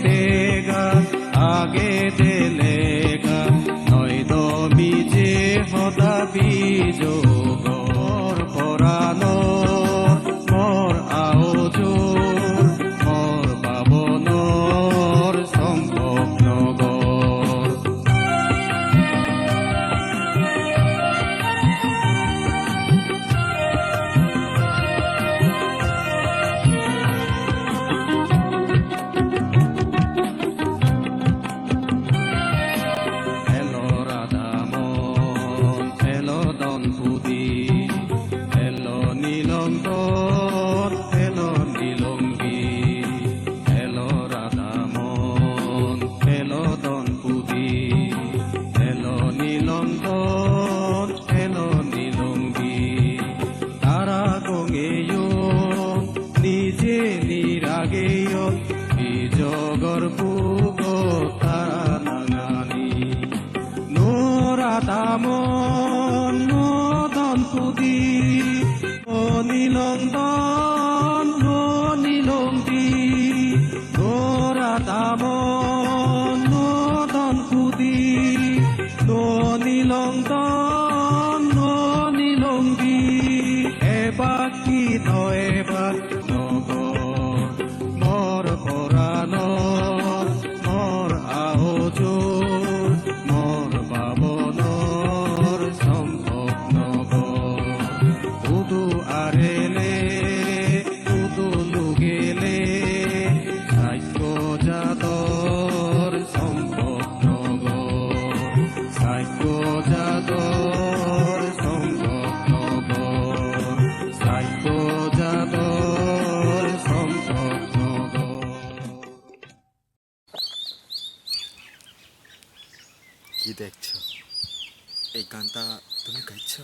দেগা আগে দেলেগা নয়দ বিজে হতা বিযোগর পরাণর মর আওজোর মর পাবনৰ সম্ভৱ নগৰ জগর বুক তারা নাঙানি নোরা দামন নদন পুদি ও নীলন্দন নীলঙ্গি নোরা দামন নদন পুদি নীলন্দন নীলঙ্গি এবার কি নয়বার নগর মর পরাণর মর আওজোর মর পাবনৰ সম্ভৱ নগৰ উদু আৰেলে উদু লুগেলে সাক্ষ্য জাতৰ সম্ভৱ নগৰ সাক্ষ্য জাতৰ সম্ভৱ নগৰ সাক্ষ্য জাতৰ সম্ভৱ নগৰ। কি দেখছো? এই গানটা তুমি গাইছো?